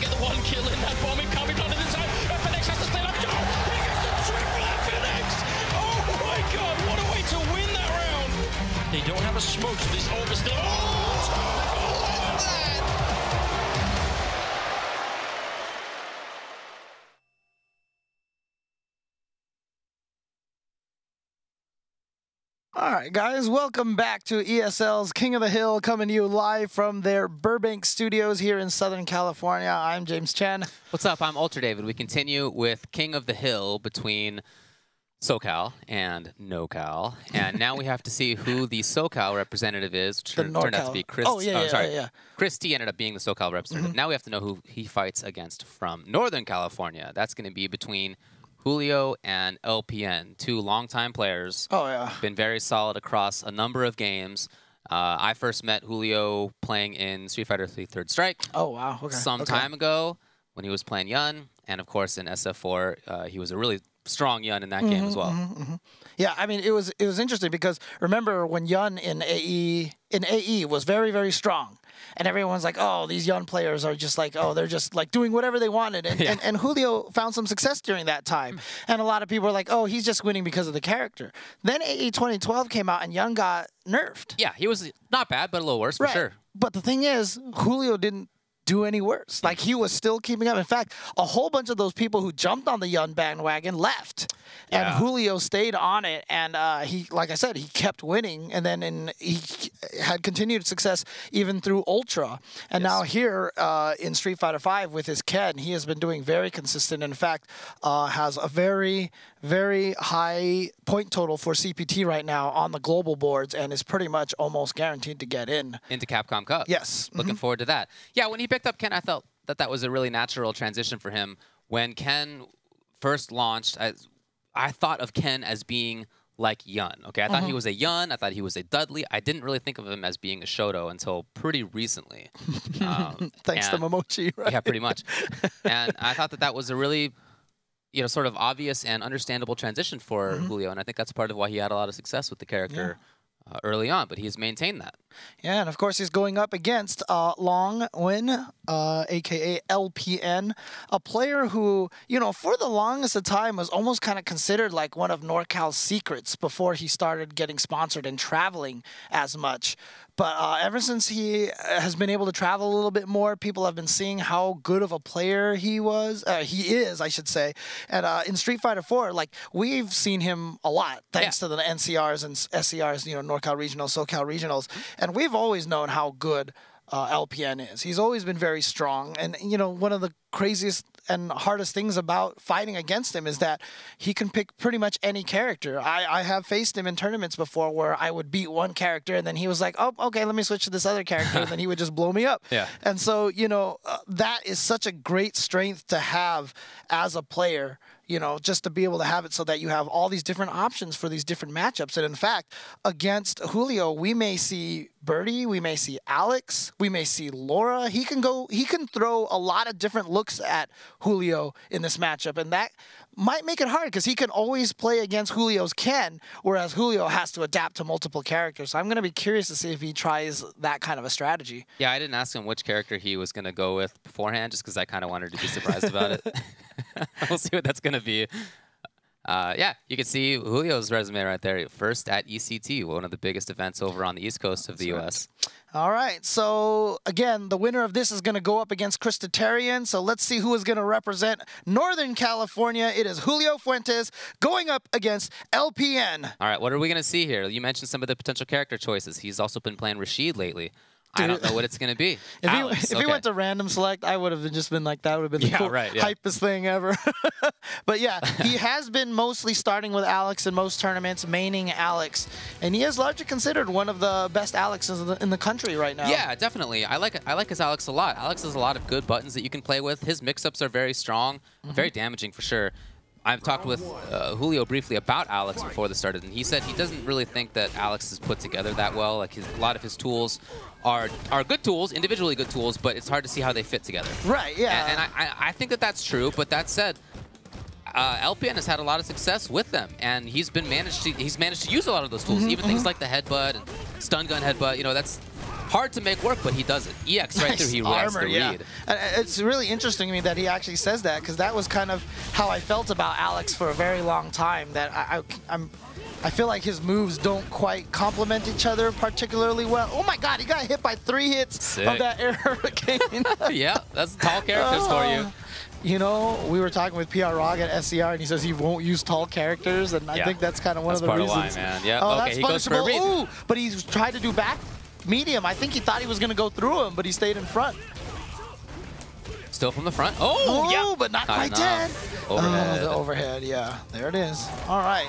get the one kill in that bomb coming down to the side. FNX has to stay up. Oh, he gets the triple FNX! Oh my god, what a way to win that round! They don't have a smoke, so this over still. Oh, that! All right, guys, welcome back to ESL's King of the Hill, coming to you live from their Burbank studios here in Southern California. I'm James Chen. What's up? I'm Ultra David. We continue with King of the Hill between SoCal and NoCal. And now we have to see who the SoCal representative is, which turned out to be Chris. Oh, yeah. Chris T ended up being the SoCal representative. Now we have to know who he fights against from Northern California. That's going to be between Julio and LPN, two longtime players. Oh, yeah. Been very solid across a number of games. I first met Julio playing in Street Fighter 3 Third Strike. Oh, wow. Okay. Some time ago when he was playing Yun. And, of course, in SF4, he was a really strong Yun in that game as well. Yeah, I mean, it was interesting because remember when Yun in AE was very, very strong. And everyone's like, oh, these young players are just like, oh, they're just like doing whatever they wanted. And, and Julio found some success during that time. And a lot of people were like, oh, he's just winning because of the character. Then AE 2012 came out and Young got nerfed. Yeah, he was not bad, but a little worse for sure. But the thing is, Julio didn't do any worse. Like, he was still keeping up. In fact, a whole bunch of those people who jumped on the Yun bandwagon left. And Julio stayed on it, and he, like I said, he kept winning, and then he had continued success even through Ultra. And now here in Street Fighter V with his Ken, he has been doing very consistent. In fact, has a very, very high point total for CPT right now on the global boards, and is pretty much almost guaranteed to get into Capcom Cup. Yes. Looking forward to that. Yeah, when he picked up Ken, I felt that that was a really natural transition for him. When Ken first launched, I thought of Ken as being like Yun. Okay, I thought he was a Yun. I thought he was a Dudley. I didn't really think of him as being a Shoto until pretty recently. Thanks to Momochi, right? Yeah, pretty much. And I thought that that was a really, sort of obvious and understandable transition for Julio, and I think that's part of why he had a lot of success with the character early on, but he's maintained that. Yeah, and of course he's going up against Long Win, a.k.a. LPN, a player who, for the longest of time was almost kind of considered like one of NorCal's secrets before he started getting sponsored and traveling as much. But ever since he has been able to travel a little bit more, people have been seeing how good of a player he is, I should say. And in Street Fighter 4, like, we've seen him a lot, thanks to the NCRs and SCRs, NorCal Regionals, SoCal Regionals. And we've always known how good LPN is. He's always been very strong. And, one of the craziest and hardest things about fighting against him is that he can pick pretty much any character. I have faced him in tournaments before where I would beat one character and then he was like, oh, okay, let me switch to this other character, and then he would just blow me up. And so, that is such a great strength to have as a player, just to be able to have it so that you have all these different options for these different matchups. And in fact, against Julio, we may see Birdie, we may see Alex, we may see Laura. He can throw a lot of different looks at Julio in this matchup, and that might make it hard because he can always play against Julio's Ken, whereas Julio has to adapt to multiple characters. So I'm going to be curious to see if he tries that kind of a strategy. Yeah, I didn't ask him which character he was going to go with beforehand, just because I kind of wanted to be surprised about it. We'll see what that's going to be. Yeah, you can see Julio's resume right there. First at ECT, one of the biggest events over on the East Coast of the U.S. All right, so again, the winner of this is going to go up against Christitarian. So let's see who is going to represent Northern California. It is Julio Fuentes going up against LPN. All right, what are we going to see here? You mentioned some of the potential character choices. He's also been playing Rashid lately. I don't know what it's going to be. If he went to random select, I would have just been like, that would have been the hypest thing ever. But yeah, he has been mostly starting with Alex in most tournaments, maining Alex. And he is largely considered one of the best Alexes in the country right now. Yeah, definitely. I like his Alex a lot. Alex has a lot of good buttons that you can play with. His mix-ups are very strong, very damaging for sure. I've talked with Julio briefly about Alex before this started, and he said he doesn't really think that Alex is put together that well. Like, a lot of his tools are good tools, individually good tools, but it's hard to see how they fit together. Right, yeah. And I think that that's true, but that said, LPN has had a lot of success with them, and he's managed to use a lot of those tools, even things like the headbutt and stun gun headbutt. Hard to make work, but he does it. EX right through, he reacts the read. And it's really interesting to me that he actually says that, because that was kind of how I felt about Alex for a very long time, that I feel like his moves don't quite complement each other particularly well. Oh my god, he got hit by 3 hits of that air hurricane. Yeah, that's tall characters for you. You know, we were talking with PR Rog at SCR, and he says he won't use tall characters, and I think that's kind of one of the reasons. That's part of why, man. Yeah. Oh, okay, that's he goes for a read. Ooh, but he's tried to do back medium. I think he thought he was going to go through him, but he stayed in front. Still from the front. Oh, yeah. But not quite dead. Overhead. Oh, the overhead, yeah. There it is. All right.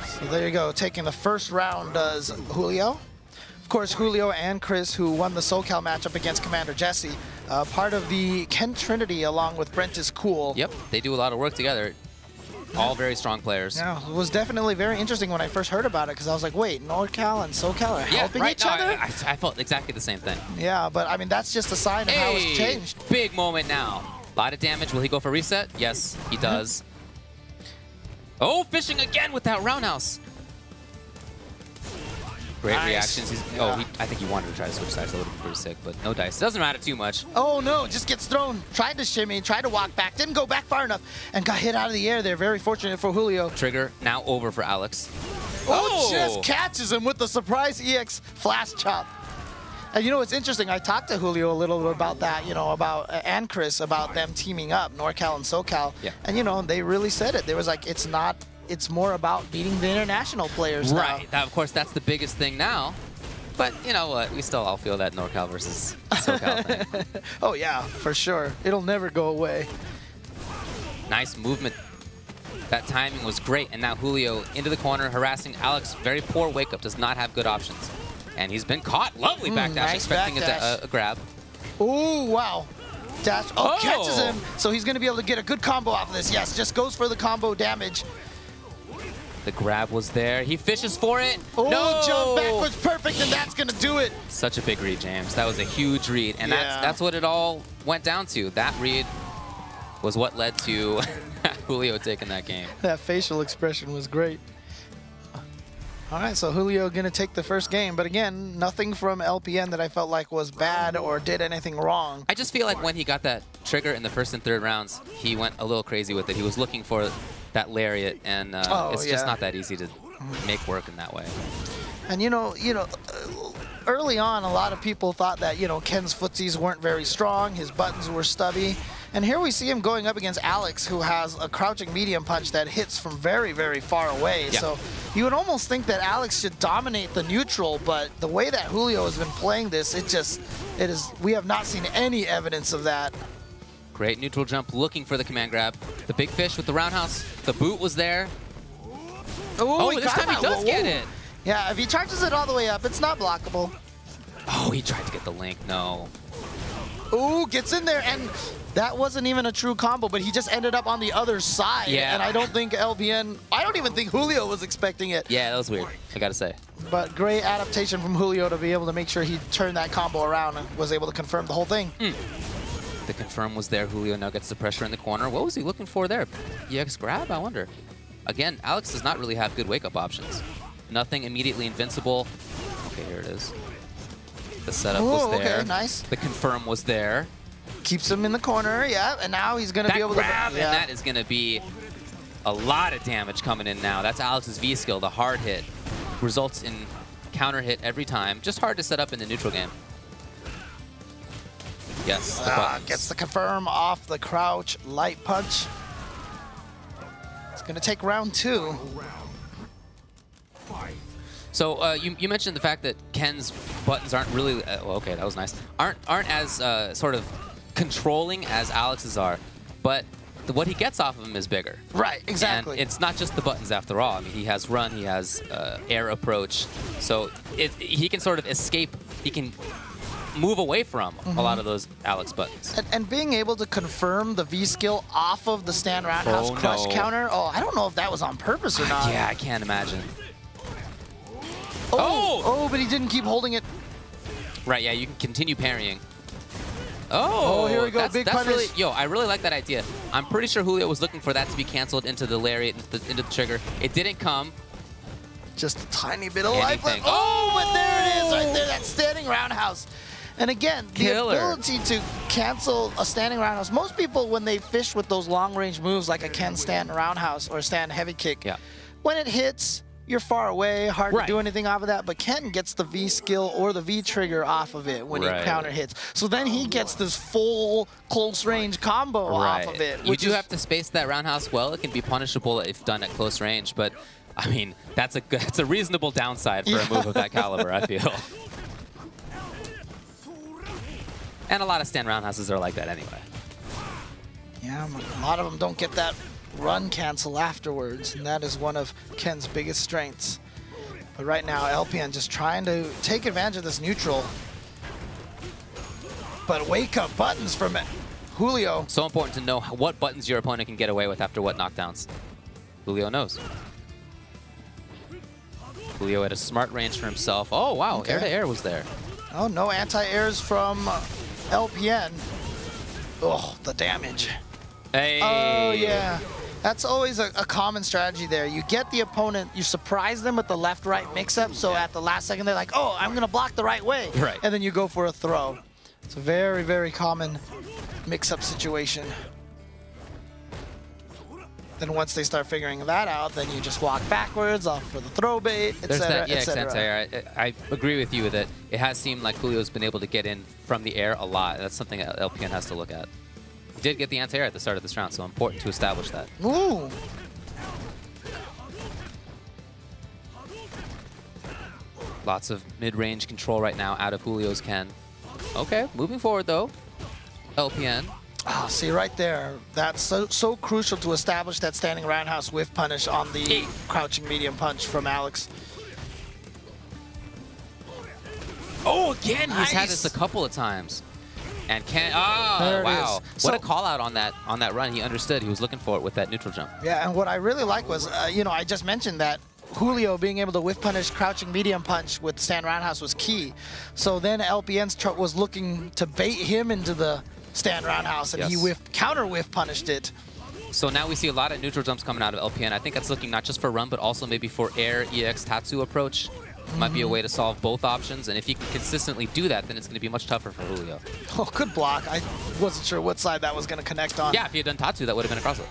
So there you go. Taking the first round does Julio. Of course, Julio and Chris, who won the SoCal matchup against Commander Jesse, part of the Ken Trinity along with Brent is Cool. Yep, they do a lot of work together. All very strong players. Yeah, it was definitely very interesting when I first heard about it, because I was like, wait, NorCal and SoCal are helping each other? I felt exactly the same thing. Yeah, but I mean, that's just a sign of how it's changed. Big moment now. A lot of damage. Will he go for reset? Yes, he does. Oh, fishing again with that roundhouse. Great reactions. I think he wanted to try to switch sides. That would have been pretty sick, but no dice. Doesn't matter too much. Oh no, just gets thrown. Tried to shimmy, tried to walk back, didn't go back far enough, and got hit out of the air there. Very fortunate for Julio. Trigger now over for Alex. Oh, just catches him with the surprise EX flash chop. And you know, it's interesting. I talked to Julio a little bit about that, you know, and Chris about them teaming up, NorCal and SoCal. Yeah. And you know, they really said it. They was like, it's more about beating the international players now. Right. Of course, that's the biggest thing now. But you know what? We still all feel that NorCal versus SoCal thing. Oh, yeah, for sure. It'll never go away. Nice movement. That timing was great. And now Julio into the corner, harassing Alex. Very poor wake up. Does not have good options. And he's been caught. Lovely backdash. Nice expecting backdash. a grab. Ooh, wow. Dash. Oh, catches him. So he's going to be able to get a good combo off of this. Yes, just goes for the combo damage. The grab was there. He fishes for it. Oh, no! Jump backwards, perfect, and that's going to do it. Such a big read, James. That was a huge read, and that's what it all went down to. That read was what led to Julio taking that game. That facial expression was great. All right, so Julio going to take the first game, but again, nothing from LPN that I felt like was bad or did anything wrong. I just feel like when he got that trigger in the first and third rounds, he went a little crazy with it. He was looking for that lariat, and it's just not that easy to make work in that way. And you know, early on, a lot of people thought that, you know, Ken's footsies weren't very strong, his buttons were stubby. And here we see him going up against Alex, who has a crouching medium punch that hits from very, very far away. Yeah. So you would almost think that Alex should dominate the neutral, but the way that Julio has been playing this, we have not seen any evidence of that. Great neutral jump, looking for the command grab. The big fish with the roundhouse. The boot was there. Oh, this time he does get it. Yeah, if he charges it all the way up, it's not blockable. Oh, he tried to get the link. No. Ooh, gets in there, and that wasn't even a true combo, but he just ended up on the other side. Yeah. And I don't think I don't even think Julio was expecting it. Yeah, that was weird, I gotta say. But great adaptation from Julio to be able to make sure he turned that combo around and was able to confirm the whole thing. The confirm was there. Julio now gets the pressure in the corner. What was he looking for there? EX grab, I wonder. Again, Alex does not really have good wake-up options. Nothing immediately invincible. Okay, here it is. The setup was there. Okay, nice. The confirm was there. Keeps him in the corner, yeah, and now he's going to be able to grab, and that is going to be a lot of damage coming in now. That's Alex's V skill, the hard hit. Results in counter hit every time. Just hard to set up in the neutral game. Yes, gets the confirm off the crouch light punch. It's going to take round 2. So you mentioned the fact that Ken's buttons aren't really well, okay, that was nice. Aren't as sort of controlling as Alex's are, but what he gets off of him is bigger. Right, exactly. And it's not just the buttons after all. I mean, he has run, he has air approach, so he can sort of escape. He can move away from a lot of those Alex buttons. And being able to confirm the V skill off of the stand roundhouse crush counter, I don't know if that was on purpose or not. Yeah, I can't imagine. Oh, but he didn't keep holding it. Right, yeah, you can continue parrying. Here we go, big punish. I really like that idea. I'm pretty sure Julio was looking for that to be canceled into the lariat, into the trigger. It didn't come. just a tiny bit of life left. Anything. Oh, but there it is right there, that standing roundhouse. And again, Killer. the ability to cancel a standing roundhouse. Most people, when they fish with those long-range moves like a Ken stand roundhouse or stand heavy kick, when it hits, you're far away, hard to do anything off of that, but Ken gets the V skill or the V trigger off of it when he counter hits. So then he gets this full close range combo off of it. You do have to space that roundhouse well. It can be punishable if done at close range, but I mean, that's a reasonable downside for a move of that caliber, I feel. And a lot of stand roundhouses are like that anyway. Yeah, a lot of them don't get that run cancel afterwards, and that is one of Ken's biggest strengths. But right now, LPN just trying to take advantage of this neutral. But wake up buttons from Julio. So important to know what buttons your opponent can get away with after what knockdowns. Julio knows. Julio at a smart range for himself. Oh, wow, air to air was there. Oh, no anti-airs from LPN. Oh, the damage. Hey. Oh, yeah. That's always a common strategy there. You get the opponent, you surprise them with the left-right mix-up, so at the last second they're like, oh, I'm going to block the right way. Right. And then you go for a throw. It's a very, very common mix-up situation. Then once they start figuring that out, then you just walk backwards, off for the throw bait, etc., etc. I agree with you that it has seemed like Julio's been able to get in from the air a lot. That's something that LPN has to look at. He did get the anti-air at the start of this round, so important to establish that. Ooh. Lots of mid-range control right now out of Julio's Ken. Okay, moving forward though. LPN. Oh, see right there, that's so crucial to establish that standing roundhouse whiff punish on the crouching medium punch from Alex. Oh, again, he's had this a couple of times. And Ken, oh, wow. What a call out on that run. He understood. He was looking for it with that neutral jump. Yeah, and what I really like was, you know, I just mentioned that Julio being able to whiff punish crouching medium punch with stand roundhouse was key. So then LPN's was looking to bait him into the stand roundhouse, and he counter whiff punished it. So now we see a lot of neutral jumps coming out of LPN. I think that's looking not just for run, but also maybe for air EX Tatsu approach. Might be a way to solve both options, and if he can consistently do that, then it's going to be much tougher for Julio. Oh, good block. I wasn't sure what side that was going to connect on. Yeah, if he had done Tatsu, that would have been a cross up.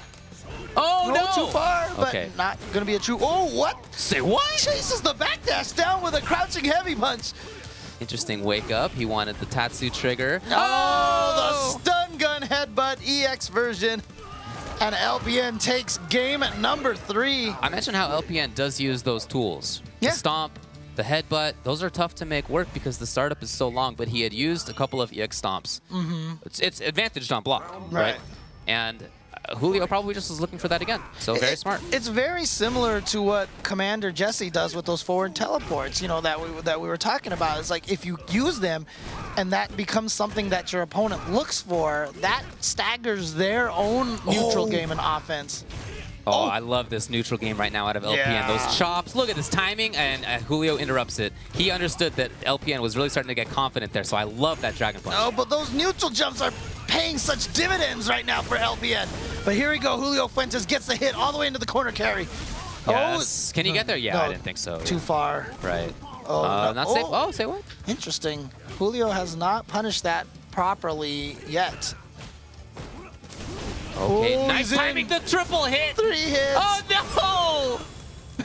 Oh, no! Too far, but not going to be a true... Oh, what? Say what? Chases the backdash down with a crouching heavy punch. Interesting wake up. He wanted the Tatsu trigger. Oh, the stun gun headbutt EX version. And LPN takes game number 3. I mentioned how LPN does use those tools. The stomp, the headbutt, those are tough to make work because the startup is so long, but he had used a couple of EX stomps. It's advantaged on block, right? And Julio probably just was looking for that again, so very smart. It's very similar to what Commander Jesse does with those forward teleports, you know, that we were talking about. It's like if you use them and that becomes something that your opponent looks for, that staggers their own neutral game and offense. Oh, I love this neutral game right now out of LPN. Those chops, look at this timing, and Julio interrupts it. He understood that LPN was really starting to get confident there, so I love that Dragon Punch. Oh, but those neutral jumps are paying such dividends right now for LPN. But here we go, Julio Fuentes gets the hit all the way into the corner carry. Yes. Can he get there? Yeah, I didn't think so. Too far. Right. Oh, not safe. Oh, say what? Interesting. Julio has not punished that properly yet. Okay, nice timing, the triple hit. 3 hits. Oh, no!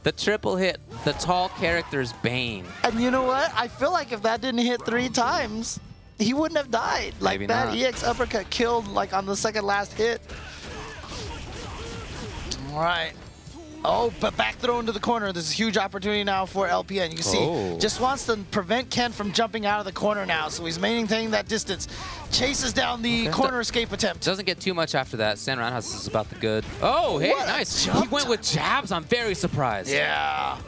The triple hit, the tall character's bane. And you know what? I feel like if that didn't hit 3 times, he wouldn't have died. Like that EX uppercut killed like on the second last hit. All right. Oh, but back throw into the corner. This is a huge opportunity now for LPN. You can see, just wants to prevent Ken from jumping out of the corner now, so he's maintaining that distance. Chases down the corner escape attempt. Doesn't get too much after that. Stand roundhouse is about the good. Oh, hey, nice. He went with jabs. I'm very surprised. Yeah.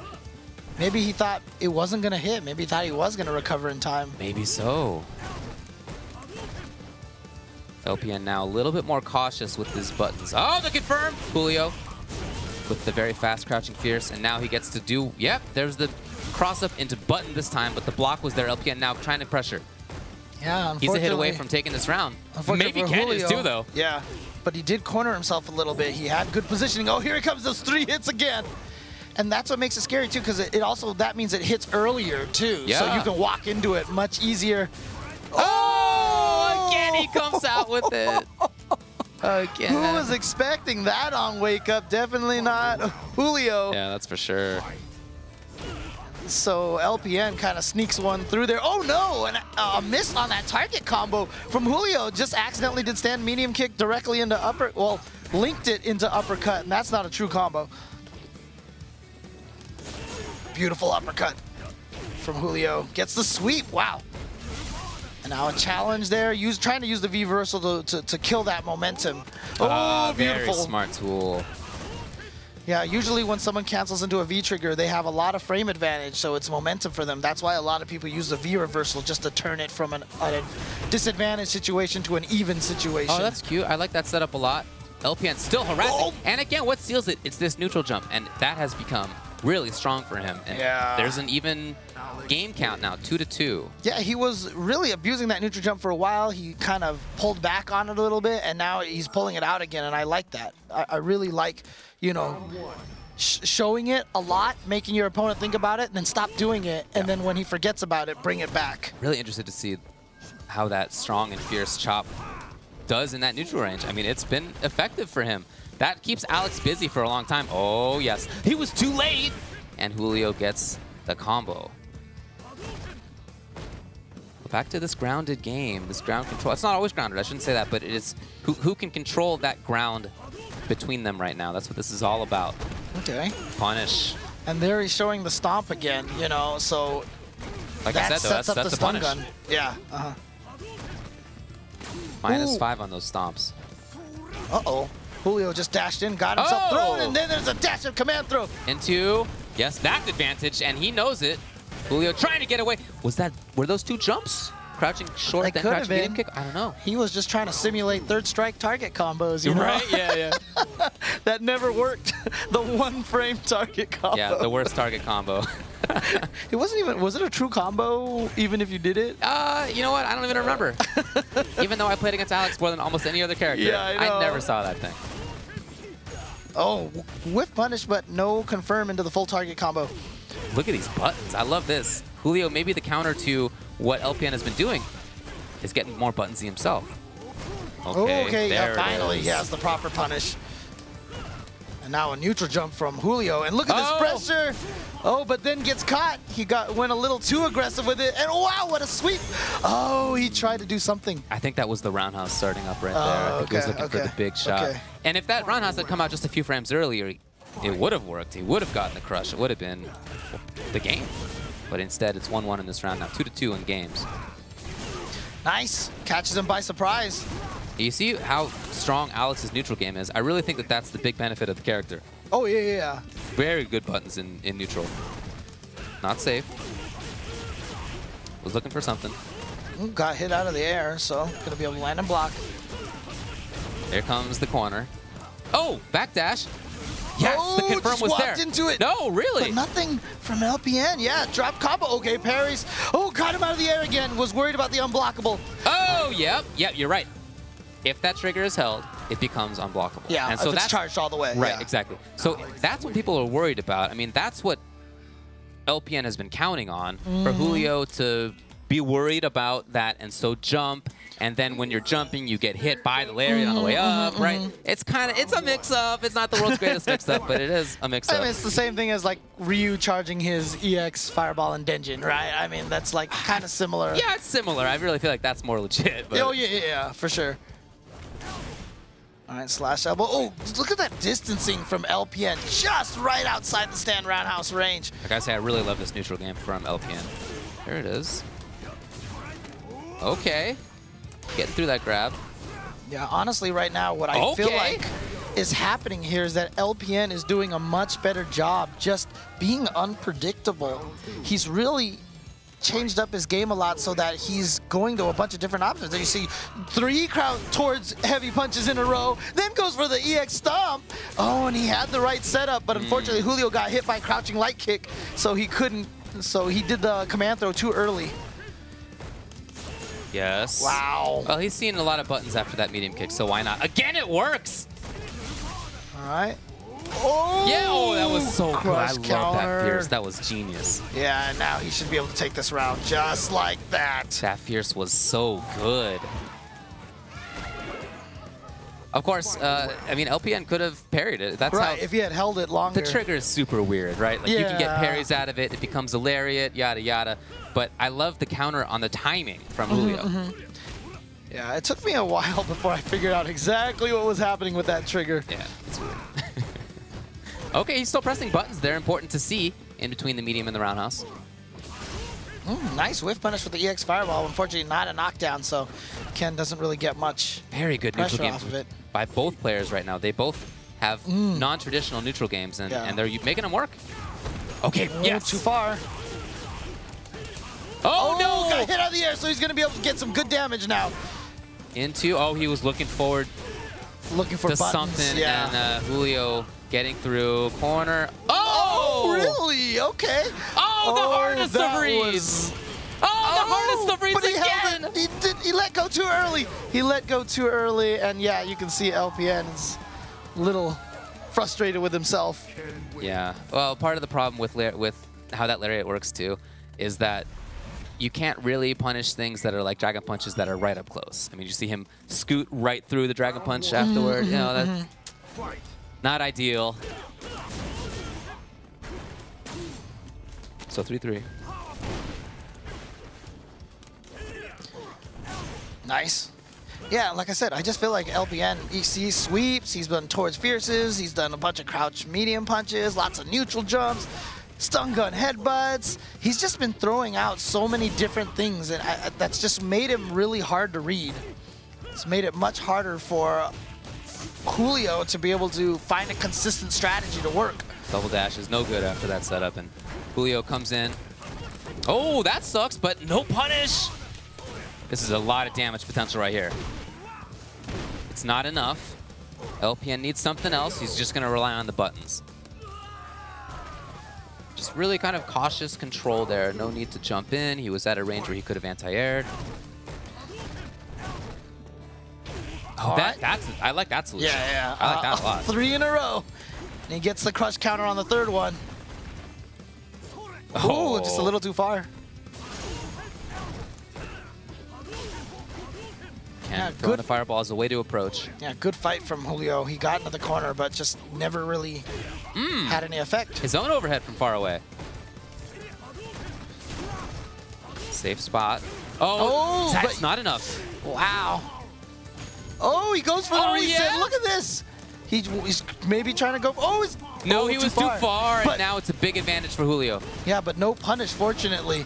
Maybe he thought it wasn't going to hit. Maybe he thought he was going to recover in time. Maybe so. LPN now a little bit more cautious with his buttons. Oh, the confirm. Julio with the very fast crouching fierce, and now he gets to do, there's the cross up into button this time, but the block was there. LPN now trying to pressure. Yeah, he's a hit away from taking this round. Maybe Ken is too, though. Yeah, but he did corner himself a little bit. He had good positioning. Oh, here he comes, those 3 hits again. And that's what makes it scary too, because it also, that means it hits earlier too. Yeah. So you can walk into it much easier. Oh, again he comes out with it. Again. Who was expecting that on Wake Up? Definitely not Julio. Yeah, that's for sure. So LPN kind of sneaks one through there. Oh no, and a miss on that target combo from Julio. Just accidentally did stand medium kick directly into upper, well, linked it into uppercut, and that's not a true combo. Beautiful uppercut from Julio. Gets the sweep, wow. And now a challenge there, trying to use the V-versal to kill that momentum. Oh, beautiful. Very smart tool. Yeah, usually when someone cancels into a V-trigger, they have a lot of frame advantage, so it's momentum for them. That's why a lot of people use the V-reversal just to turn it from a disadvantaged situation to an even situation. Oh, that's cute. I like that setup a lot. LPN still harassing. Oh. And again, what seals it? It's this neutral jump, and that has become really strong for him. And yeah. There's an even game count now, 2-2. Yeah, he was really abusing that neutral jump for a while. He kind of pulled back on it a little bit, and now he's pulling it out again, and I like that. I really like, you know, showing it a lot, making your opponent think about it, and then stop doing it, and then when he forgets about it, bring it back. Really interested to see how that strong and fierce chop does in that neutral range. I mean, it's been effective for him. That keeps Alex busy for a long time. Oh, yes. He was too late. And Julio gets the combo. Back to this grounded game, this ground control. It's not always grounded, I shouldn't say that, but it is who can control that ground between them right now. That's what this is all about. Okay. Punish. And there he's showing the stomp again, you know, so like that I said, though, sets up the that's a stun punish. gun. Yeah, -5 on those stomps. Uh-oh. Julio just dashed in, got himself thrown, and then there's a dash of command throw. Into, yes, that's advantage, and he knows it. Julio trying to get away. Were those two jumps? Crouching short, then crouching medium kick? I don't know. He was just trying to simulate third strike target combos, you know? Right, yeah. That never worked. The one frame target combo. Yeah, the worst target combo. It wasn't even, was it a true combo even if you did it? You know what? I don't even remember. Even though I played against Alex more than almost any other character. Yeah, I know. I never saw that thing. Oh, whiff punish, but no confirm into the full target combo. Look at these buttons. I love this. Julio, maybe the counter to what LPN has been doing is getting more buttonsy himself. Okay, yeah, finally he has the proper punish. And now a neutral jump from Julio. And look at this pressure. Oh, but then gets caught. He went a little too aggressive with it. And wow, what a sweep. Oh, he tried to do something. I think that was the roundhouse starting up right there. I think he was looking for the big shot. And if that roundhouse had come out just a few frames earlier, it would have worked. He would have gotten the crush. It would have been the game. But instead, it's 1-1 in this round now. 2-2 in games. Nice. Catches him by surprise. You see how strong Alex's neutral game is? I really think that that's the big benefit of the character. Oh, yeah. Very good buttons in neutral. Not safe. Was looking for something. Got hit out of the air, so gonna be able to land and block. There comes the corner. Oh, backdash. Yes, the confirm was there. Into it. No, really. But nothing from LPN. Yeah, drop combo. Okay, parries. Oh, got him out of the air again. Was worried about the unblockable. Oh, yep, you're right. If that trigger is held, it becomes unblockable. Yeah, and so if it's charged all the way. Right, yeah. exactly. So that's what people are worried about. I mean, that's what LPN has been counting on, for Julio to be worried about that and so jump. And then when you're jumping, you get hit by the lariat on the way up, right? It's a mix-up. It's not the world's greatest mix-up, but it is a mix-up. I mean, it's the same thing as like Ryu charging his EX Fireball and Denjin, right? I mean, that's like kind of similar. Yeah, it's similar. I really feel like that's more legit. But oh, yeah, for sure. All right, slash elbow. Oh, look at that distancing from LPN, just right outside the stand roundhouse range. Like I say, I really love this neutral game from LPN. There it is. Okay. Getting through that grab. Yeah, honestly, right now, what I feel like is happening here is that LPN is doing a much better job just being unpredictable. He's really changed up his game a lot so that he's going to a bunch of different options. You see 3 crowd towards heavy punches in a row, then goes for the EX stomp. Oh, and he had the right setup, but unfortunately Julio got hit by crouching light kick, so he couldn't, so he did the command throw too early. Yes. Wow. Well, he's seen a lot of buttons after that medium kick, so why not? Again, it works! All right. Oh, Yeah, oh, that was so good. I crush love counter. that Fierce. That was genius. Yeah, and now he should be able to take this round just like that. That Fierce was so good. Of course, I mean, LPN could have parried it. That's Right, how if he had held it longer. the trigger is super weird, right? Like, you can get Yeah. parries out of it. It becomes a lariat, yada, yada. But I love the counter on the timing from Julio. Yeah, it took me a while before I figured out exactly what was happening with that trigger. Yeah, it's weird. Okay, he's still pressing buttons there. Important to see in between the medium and the roundhouse. Nice whiff punish with the EX Fireball. Unfortunately, not a knockdown, so Ken doesn't really get much Very good neutral pressure game off of it. by both players right now. They both have non-traditional neutral games, and, Yeah. and they're making them work. Okay, yes. Too far. Oh, no! Got hit out of the air, so he's going to be able to get some good damage now. Into, oh, he was looking forward Looking for to buttons. something, Yeah. and Julio getting through corner. Oh, really? Okay. Oh, the hardest of that reads. was- Oh, the hardest of reads but he again. held it. He let go too early. He let go too early, and yeah, you can see LPN is a little frustrated with himself. Yeah. Well, part of the problem with how that lariat works too is that you can't really punish things that are like Dragon Punches that are right up close. I mean, you see him scoot right through the Dragon Punch afterward. You know, that's not ideal. So 3-3. Nice. Yeah, like I said, I just feel like LPN, he sweeps, he's done towards Fierces, he's done a bunch of crouch medium punches, lots of neutral jumps, stun gun headbutts. He's just been throwing out so many different things, and that's just made him really hard to read. It's made it much harder for Julio to be able to find a consistent strategy to work. Double dash is no good after that setup, and Julio comes in. Oh, that sucks, but no punish. This is a lot of damage potential right here. It's not enough. LPN needs something else. He's just going to rely on the buttons. Just really kind of cautious control there. No need to jump in. He was at a range where he could have anti-aired. Oh, I like that solution. Yeah. I like that a lot. 3 in a row. And he gets the crush counter on the third one. Oh, Ooh, just a little too far. And throwing the fireball is a way to approach. Yeah, good fight from Julio. He got into the corner, but just never really had any effect. His own overhead from far away. Safe spot. Oh, that's but- not enough. Wow. Oh, he goes for the reset. yeah? Look at this. He's maybe trying to go. Oh, he's No, he was too far, But, and now it's a big advantage for Julio. yeah, but no punish, fortunately.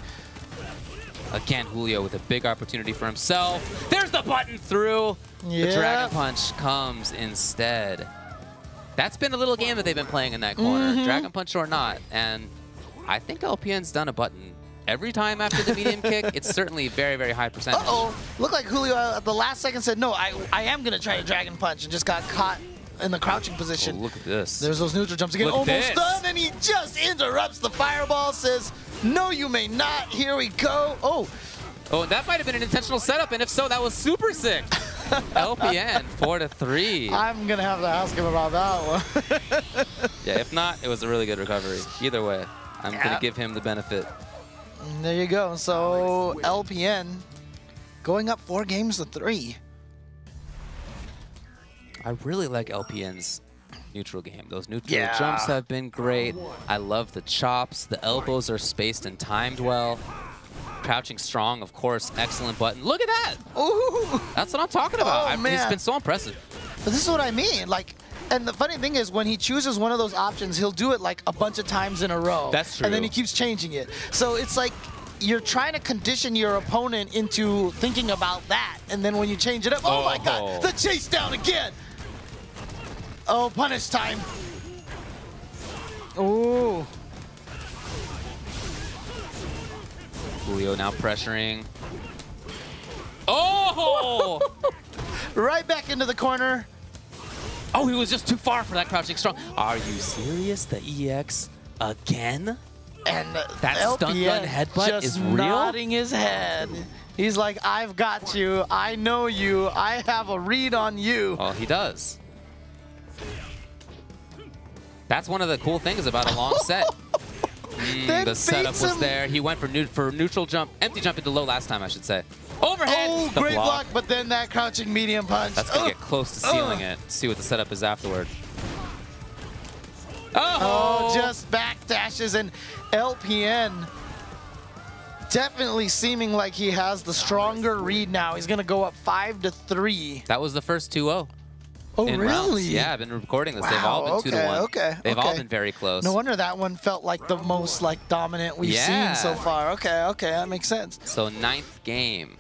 Again, Julio with a big opportunity for himself. There's the button through. Yeah. The Dragon Punch comes instead. That's been a little game that they've been playing in that corner, Dragon Punch or not. And I think LPN's done a button every time after the medium kick. It's certainly very, very high percentage. Uh-oh. Looked like Julio at the last second said, no, I am going to try to Dragon Punch, and just got caught in the crouching position. Oh, look at this. There's those neutral jumps again. Look at Almost this. done, and he just interrupts the fireball, says, no, you may not. Here we go. Oh. Oh, that might have been an intentional setup, and if so, that was super sick. LPN, 4-3. I'm going to have to ask him about that one. Yeah, if not, it was a really good recovery. Either way, I'm going to give him the benefit. And there you go. So LPN going up 4-3. I really like LPN's neutral game. Those neutral jumps have been great. I love the chops. The elbows are spaced and timed well. Crouching strong, of course, excellent button. Look at that! Ooh. That's what I'm talking about. Oh, man. He's been so impressive. But this is what I mean. Like, and the funny thing is, when he chooses one of those options, he'll do it like a bunch of times in a row. That's true. And then he keeps changing it. So it's like you're trying to condition your opponent into thinking about that. And then when you change it up, oh my God, the chase down again. Oh, punish time. Ooh. Julio now pressuring. Oh! Right back into the corner. Oh, he was just too far for that crouching strong. Are you serious? The EX again? And that stun gun headbutt just is real? nodding his head. He's like, I've got you. I know you. I have a read on you. Oh, he does. That's one of the cool things about a long set. The setup was there. He went for neutral jump, empty jump into low last time, I should say. Overhead. Oh, great block, but then that crouching medium punch. That's going to get close to sealing it. See what the setup is afterward. Oh, just back dashes, and LPN definitely seeming like he has the stronger read now. He's going to go up 5-3. That was the first 2-0. Oh, really? Rounds. Yeah, I've been recording this. Wow, They've all been 2-1. Okay. They've all been very close. No wonder that one felt like the most dominant we've seen so far. Okay, that makes sense. So 9th game.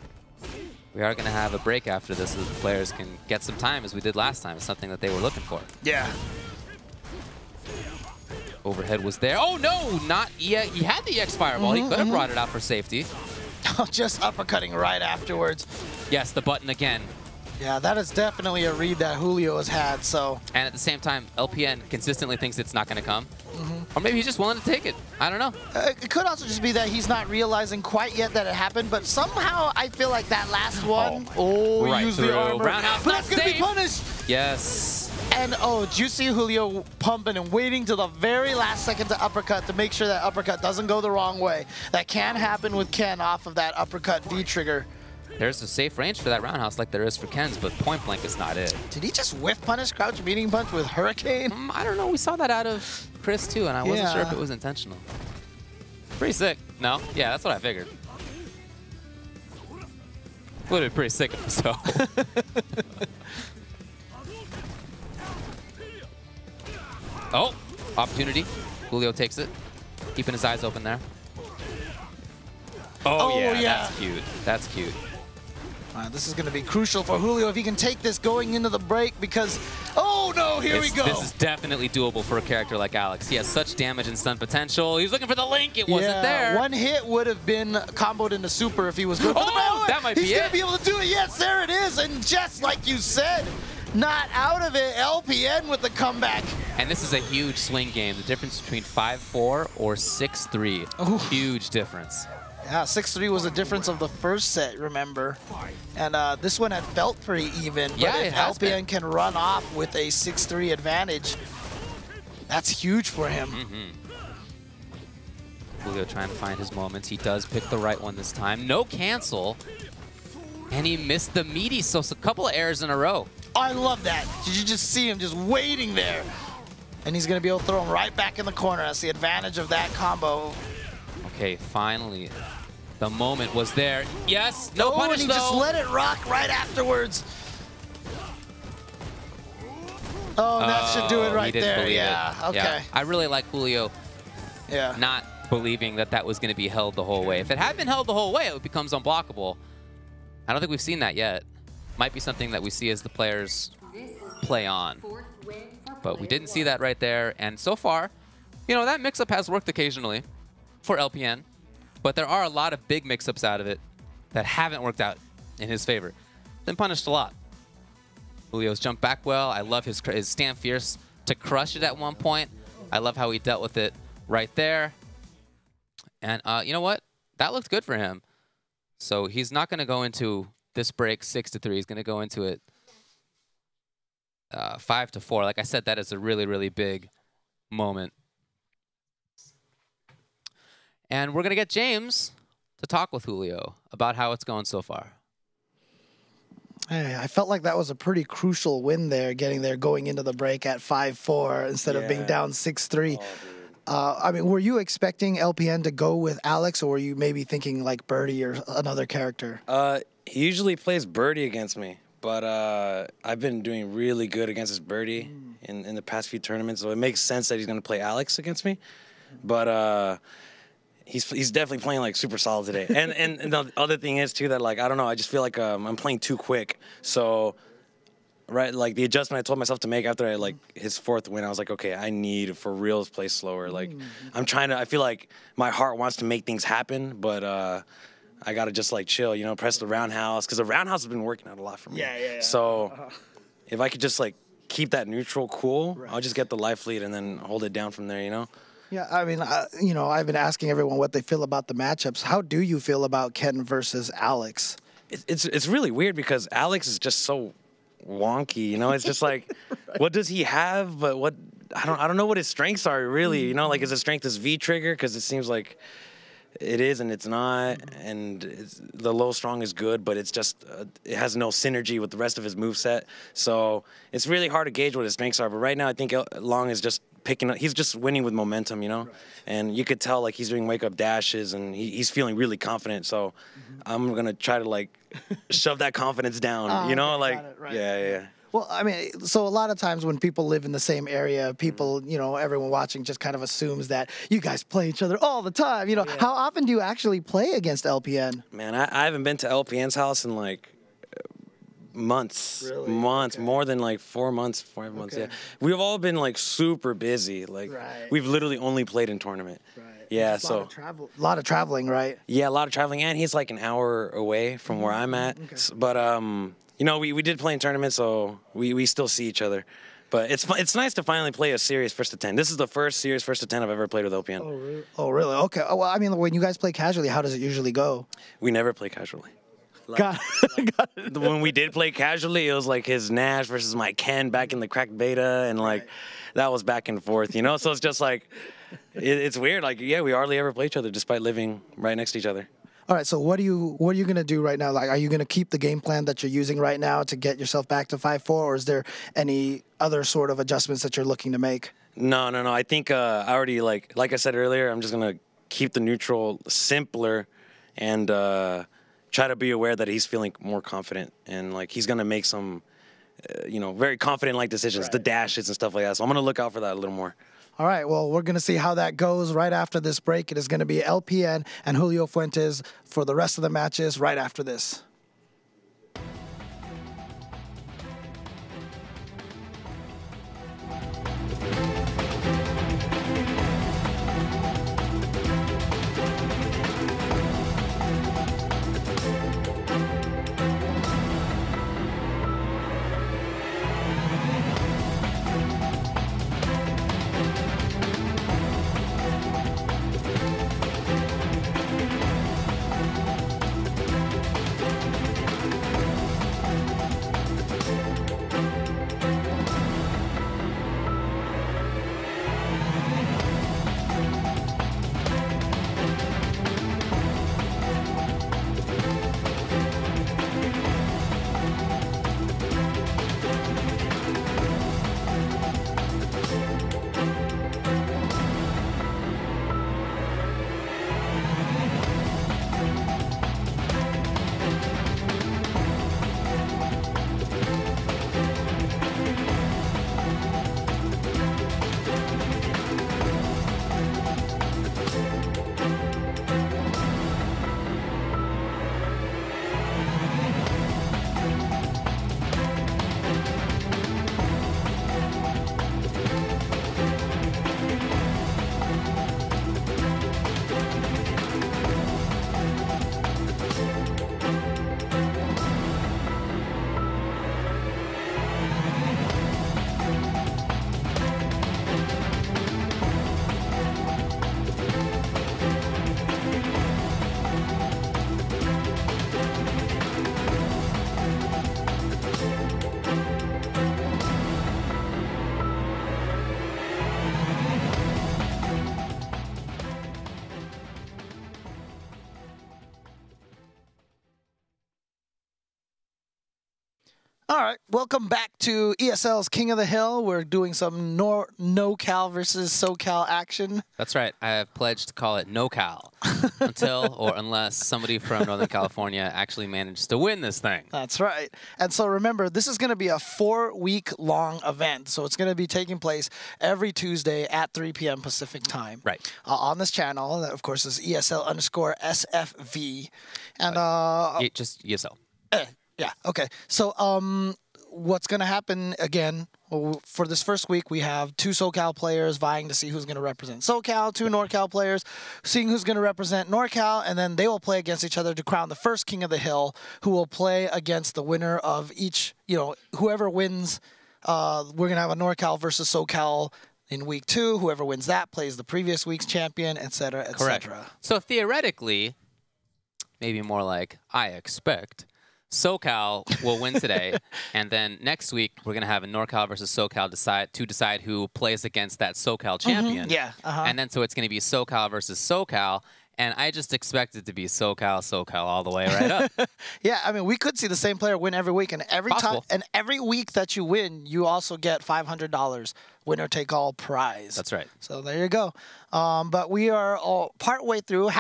We are going to have a break after this so that the players can get some time as we did last time. It's something that they were looking for. Yeah. Overhead was there. Oh, no, not yet. He had the EX Fireball. He could have brought it out for safety. Just uppercutting right afterwards. Yes, the button again. Yeah, that is definitely a read that Julio has had, so. And at the same time, LPN consistently thinks it's not going to come. Or maybe he's just willing to take it. I don't know. It could also just be that he's not realizing quite yet that it happened, but somehow I feel like that last one, right use through. the armor. Roundhouse, but that's going to be punished. Yes. And did you see Julio pumping and waiting to the very last second to uppercut to make sure that uppercut doesn't go the wrong way? That can happen with Ken off of that uppercut V-trigger. There's a safe range for that roundhouse like there is for Ken's, but point blank is not it. Did he just whiff punish crouch medium punch with Hurricane? I don't know. We saw that out of Chris too, and I wasn't sure if it was intentional. Pretty sick. No? Yeah, that's what I figured. Would have been pretty sick if so. Oh, opportunity. Julio takes it, keeping his eyes open there. Oh yeah, that's cute. That's cute. This is going to be crucial for Julio if he can take this going into the break because, oh no, here we go. This is definitely doable for a character like Alex. He has such damage and stun potential. He was looking for the link. It wasn't there. One hit would have been comboed into super if he was good for the power. That might be it. He's going to be able to do it. Yes, there it is. And just like you said, not out of it. LPN with the comeback. And this is a huge swing game. The difference between 5-4 or 6-3. Huge difference. Yeah, 6-3 was the difference of the first set, remember? And this one had felt pretty even, but if LPN can run off with a 6-3 advantage, that's huge for him. Julio trying to find his moments. He does pick the right one this time. No cancel. And he missed the meaty, so it's a couple of errors in a row. I love that. Did you just see him just waiting there? And he's going to be able to throw him right back in the corner. That's the advantage of that combo. Okay, finally. The moment was there. Yes, no punish, and he just let it rock right afterwards. Oh, that should do it right there. Yeah, okay. Yeah. I really like Julio not believing that that was going to be held the whole way. If it had been held the whole way, it becomes unblockable. I don't think we've seen that yet. Might be something that we see as the players play on. But we didn't see that right there. And so far, you know, that mix-up has worked occasionally for LPN. But there are a lot of big mix-ups out of it that haven't worked out in his favor. Been punished a lot. Julio's jumped back well. I love his stand fierce to crush it at one point. I love how he dealt with it right there. And you know what? That looked good for him. So he's not going to go into this break 6-3. He's going to go into it 5-4. Like I said, that is a really, really big moment. And we're going to get James to talk with Julio about how it's going so far. Hey, I felt like that was a pretty crucial win there, getting there going into the break at 5-4 instead of being down 6-3. I mean, were you expecting LPN to go with Alex, or were you maybe thinking like Birdie or another character? He usually plays Birdie against me, but I've been doing really good against his Birdie in the past few tournaments, so it makes sense that he's going to play Alex against me. But he's definitely playing like super solid today. And the other thing is too that like I don't know, I just feel like I'm playing too quick. So like the adjustment I told myself to make after his fourth win, I was like, okay, I need for real to play slower. Like I feel like my heart wants to make things happen, but I gotta just like chill, you know, press the roundhouse, because the roundhouse has been working out a lot for me. So if I could just like keep that neutral cool, I'll just get the life lead and then hold it down from there, you know. Yeah, I mean, you know, I've been asking everyone what they feel about the matchups. How do you feel about Ken versus Alex? It's really weird because Alex is just so wonky, you know. It's just like, what does he have? But I don't know what his strengths are really. You know, like, is his strength his V trigger? Because it seems like it is and it's not. And the low strong is good, but it's just it has no synergy with the rest of his moveset. So it's really hard to gauge what his strengths are. But right now, I think Long is just picking up. He's just winning with momentum, you know. Right. And you could tell like he's doing wake up dashes and he's feeling really confident. So I'm gonna try to like shove that confidence down. You know, like yeah. Well, I mean, so a lot of times when people live in the same area, people, you know, everyone watching just kind of assumes that you guys play each other all the time. You know, how often do you actually play against LPN? Man, I haven't been to LPN's house in like months. Really? Months, more than like 4 months, 5 months. Yeah, we've all been like super busy. Like we've literally only played in tournament. Right. Yeah, so a lot of traveling, right? Yeah, a lot of traveling, and he's like an hour away from where I'm at. Okay. But you know, we did play in tournaments, so we still see each other. But it's nice to finally play a serious first to 10. This is the first serious first to 10 I've ever played with LPN. Oh, really? Oh, really? Okay. Oh, well, I mean, when you guys play casually, how does it usually go? We never play casually. Got it. When we did play casually, it was like his Nash versus my Ken back in the cracked beta, and like that was back and forth, you know? So it's just like, it's weird. Like, yeah, we hardly ever play each other despite living right next to each other. All right, so what are you going to do right now? Like, are you going to keep the game plan that you're using right now to get yourself back to 5-4, or is there any other sort of adjustments that you're looking to make? No. I think I already, like I said earlier, I'm just going to keep the neutral simpler and try to be aware that he's feeling more confident and, like, he's going to make some, you know, very confident-like decisions, the dashes and stuff like that. So I'm going to look out for that a little more. All right, well, we're going to see how that goes right after this break. It is going to be LPN and Julio Fuentes for the rest of the matches right after this. All right, welcome back to ESL's King of the Hill. We're doing some NoCal versus SoCal action. That's right. I have pledged to call it NoCal until or unless somebody from Northern California actually manages to win this thing. That's right. And so remember, this is going to be a 4-week-long event. So it's going to be taking place every Tuesday at 3 p.m. Pacific time. Right. On this channel, that of course is ESL_SFV. And just ESL. Yeah, okay. So what's going to happen, again, for this first week, we have 2 SoCal players vying to see who's going to represent SoCal, 2 NorCal players seeing who's going to represent NorCal, and then they will play against each other to crown the first King of the Hill, who will play against the winner of each, you know, whoever wins. We're going to have a NorCal versus SoCal in week 2. Whoever wins that plays the previous week's champion, et cetera, et cetera. So theoretically, maybe more like I expect, SoCal will win today, and then next week we're gonna have a NorCal versus SoCal decide who plays against that SoCal champion. Yeah. And then so it's gonna be SoCal versus SoCal, and I just expect it to be SoCal all the way right up. Yeah, I mean, we could see the same player win every week, and every week that you win, you also get $500 winner take all prize. That's right. So there you go. But we are halfway through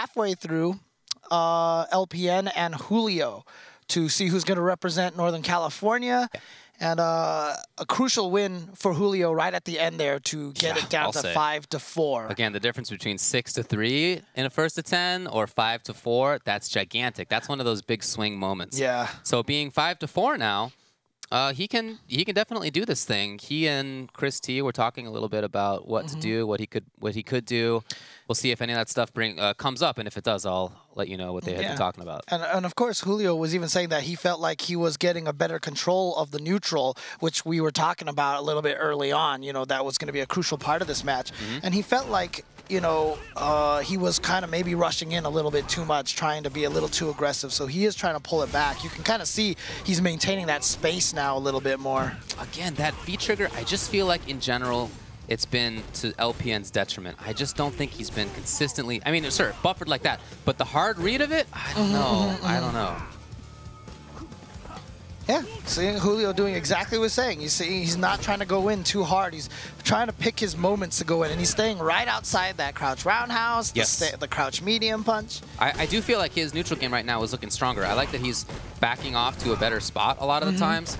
LPN and Julio to see who's going to represent Northern California. Yeah. And a crucial win for Julio right at the end there to get it down to 5-4. Again, the difference between 6-3 in a first to 10 or 5-4, that's gigantic. That's one of those big swing moments. Yeah. So being 5-4 now, he can definitely do this thing. He and Chris T were talking a little bit about what to do, what he could do. We'll see if any of that stuff comes up, and if it does, I'll let you know what they had been talking about. And of course, Julio was even saying that he felt like he was getting a better control of the neutral, which we were talking about a little bit early on. You know, that was going to be a crucial part of this match. And he felt like, you know, he was kind of maybe rushing in a little bit too much, trying to be a little too aggressive. So he is trying to pull it back. You can kind of see he's maintaining that space now a little bit more. Again, that V-trigger, I just feel like in general, it's been to LPN's detriment. I just don't think he's been consistently, I mean, sure, buffered like that, but the hard read of it, I don't know. I don't know. Yeah, seeing Julio doing exactly what he's saying. You see, he's not trying to go in too hard. He's trying to pick his moments to go in, and he's staying right outside that crouch roundhouse, the crouch medium punch. I do feel like his neutral game right now is looking stronger. I like that he's backing off to a better spot a lot of the times.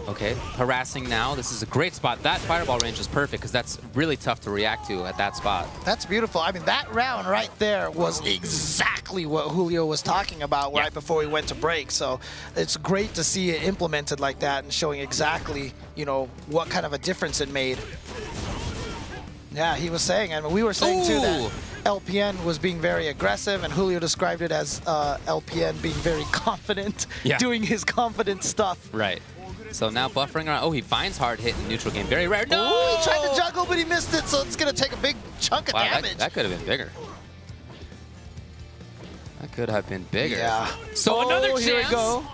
Okay, harassing now. This is a great spot. That fireball range is perfect because that's really tough to react to at that spot. That's beautiful. I mean, that round right there was exactly what Julio was talking about right before we went to break. So it's great to see it implemented like that and showing exactly, you know, what kind of a difference it made. Yeah, he was saying, and we were saying too that LPN was being very aggressive, and Julio described it as LPN being very confident, doing his confident stuff. Right. So now buffering around. Oh, he finds hard hit in neutral game. Very rare. No! Ooh, he tried to juggle, but he missed it, so it's going to take a big chunk of damage. That could have been bigger. That could have been bigger. Yeah. So another chance. Here we go. All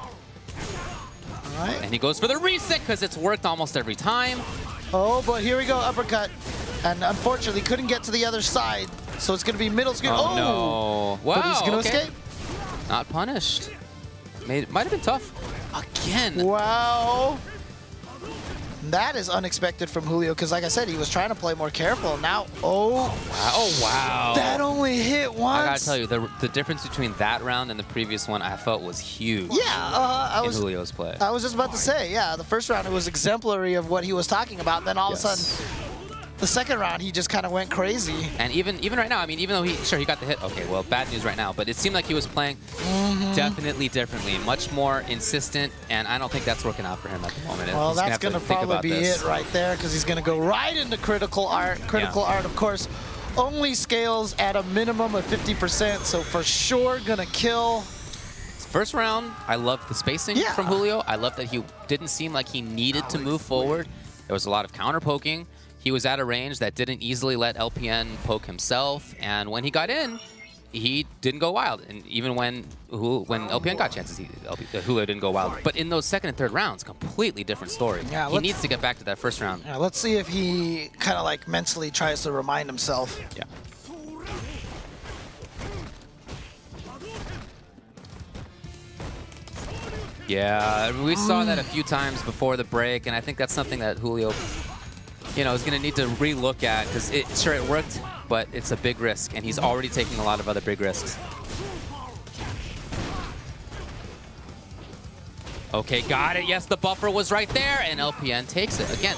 right. And he goes for the reset because it's worked almost every time. Oh, but here we go. Uppercut. And unfortunately, couldn't get to the other side, so it's going to be middle screen. Oh, no. Wow. But he's going to escape. Not punished. Might have been tough. Again. Wow. That is unexpected from Julio because, like I said, he was trying to play more careful. Now, oh, wow. That only hit once. I gotta tell you, the difference between that round and the previous one I felt was huge. Yeah, in Julio's play. I was just about to say, yeah, the first round it was exemplary of what he was talking about. Then all of a sudden, the second round, he just kind of went crazy. And even right now, I mean, even though he got the hit, okay, well, bad news right now, but it seemed like he was playing definitely differently, much more insistent, and I don't think that's working out for him at the moment. Well, that's going to probably be it right there, because he's going to go right into critical art. Critical art, of course, only scales at a minimum of 50%, so for sure going to kill. First round, I loved the spacing from Julio. I loved that he didn't seem like he needed to move forward. There was a lot of counter poking. He was at a range that didn't easily let LPN poke himself, and when he got in, he didn't go wild. And even when LPN got chances, Julio didn't go wild. But in those second and third rounds, completely different story. Yeah, he needs to get back to that first round. Yeah, let's see if he kind of like mentally tries to remind himself. Yeah. Yeah, we saw that a few times before the break, and I think that's something that Julio, you know, is going to need to re-look at, because sure, it worked, but it's a big risk, and he's already taking a lot of other big risks. Okay, got it. Yes, the buffer was right there, and LPN takes it. Again,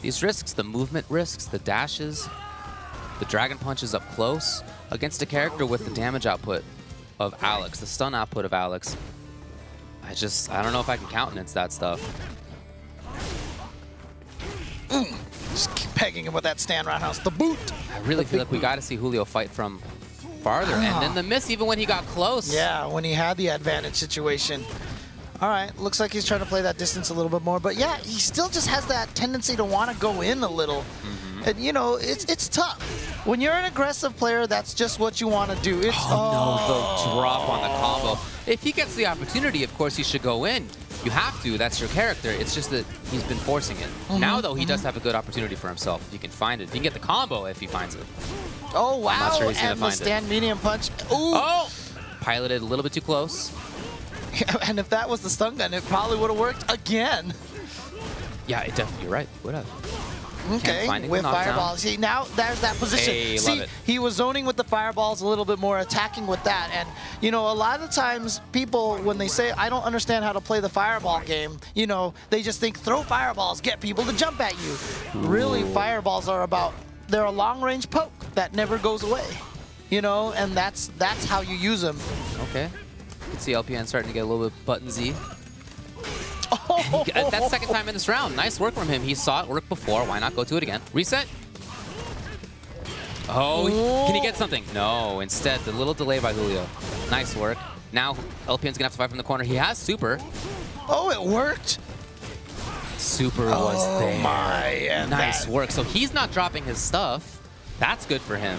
these risks, the movement risks, the dashes, the dragon punches up close against a character with the damage output of Alex, the stun output of Alex. I don't know if I can countenance that stuff. Just keep pegging him with that stand roundhouse. The boot. I really feel like we got to see Julio fight from farther. And then the miss, even when he got close. Yeah, when he had the advantage situation. All right, looks like he's trying to play that distance a little bit more. But yeah, he still just has that tendency to want to go in a little. And, you know, it's tough. when you're an aggressive player, that's just what you want to do. It's No, the drop on the combo. If he gets the opportunity, of course he should go in. You have to. That's your character. It's just that he's been forcing it. Now, though, he does have a good opportunity for himself. If he can find it. If he can get the combo if he finds it. Oh, wow. I'm not sure he's gonna and the find stand medium punch. Ooh. Oh! Piloted a little bit too close. And if that was the stun gun, it probably would have worked again. Yeah, it definitely, you're right. Would have. Okay, with fireballs. See, now there's that position. Hey, See, love it. he was zoning with the fireballs a little bit more, attacking with that. And, you know, a lot of the times people, when they say, I don't understand how to play the fireball game, you know, they just think throw fireballs, get people to jump at you. Really, fireballs are about, they're a long-range poke that never goes away. You know, and that's how you use them. Okay. You can see LPN starting to get a little bit button-y. Oh. That's second time in this round. Nice work from him. He saw it work before. Why not go to it again? Reset. Oh, can he get something? No, instead, the little delay by Julio. Nice work. Now, LPN's going to have to fight from the corner. He has super. Oh, it worked. Super was there. My, nice work. So he's not dropping his stuff. That's good for him.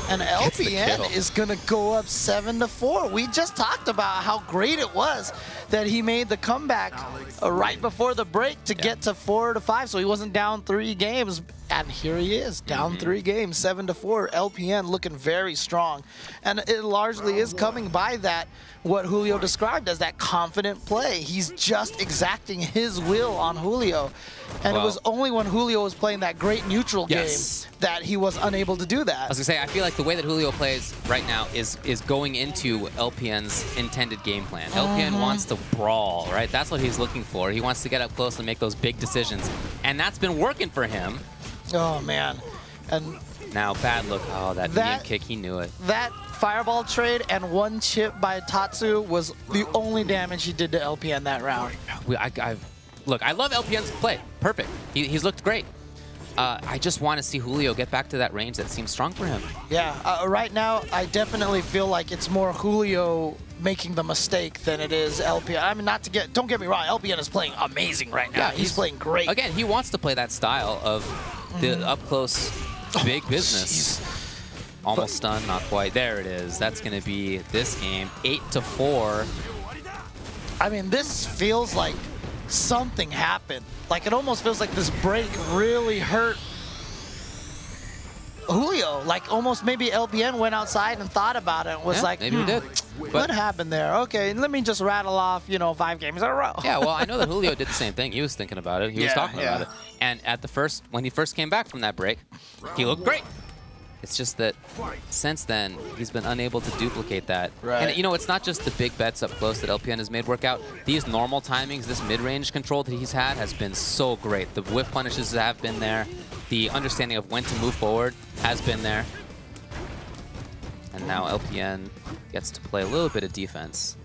And LPN is going to go up 7-4. We just talked about how great it was that he made the comeback right before the break to get to 4-5, so he wasn't down 3 games. And here he is, down 3 games, 7-4. LPN looking very strong. And it largely is coming by that, what Julio described as that confident play. He's just exacting his will on Julio. And it was only when Julio was playing that great neutral game that he was unable to do that. I was going to say, I feel like the way that Julio plays right now is going into LPN's intended game plan. LPN wants to brawl, right? That's what he's looking for. He wants to get up close and make those big decisions. And that's been working for him. Oh, man. And now, bad look. Oh, that medium kick, he knew it. That fireball trade and 1 chip by Tatsu was the only damage he did to LPN that round. Look, I love LPN's play. Perfect. He's looked great. I just want to see Julio get back to that range that seems strong for him. Yeah, right now, I definitely feel like it's more Julio making the mistake than it is LPN. I mean, don't get me wrong, LPN is playing amazing right now. Yeah, he's playing great. Again, he wants to play that style of the up-close big business. Almost stunned, not quite. There it is. That's going to be this game, 8-4. I mean, this feels like something happened. Like, it almost feels like this break really hurt Julio. Like, almost maybe LPN went outside and thought about it and was like, maybe he did. What happened there? Okay, let me just rattle off, you know, 5 games in a row. Yeah, well, I know that Julio did the same thing. He was thinking about it. He was talking about it. And when he first came back from that break, he looked great. It's just that since then, he's been unable to duplicate that. Right. And, you know, it's not just the big bets up close that LPN has made work out. These normal timings, this mid-range control that he's had has been so great. The whiff punishes have been there. The understanding of when to move forward has been there. And now LPN gets to play a little bit of defense.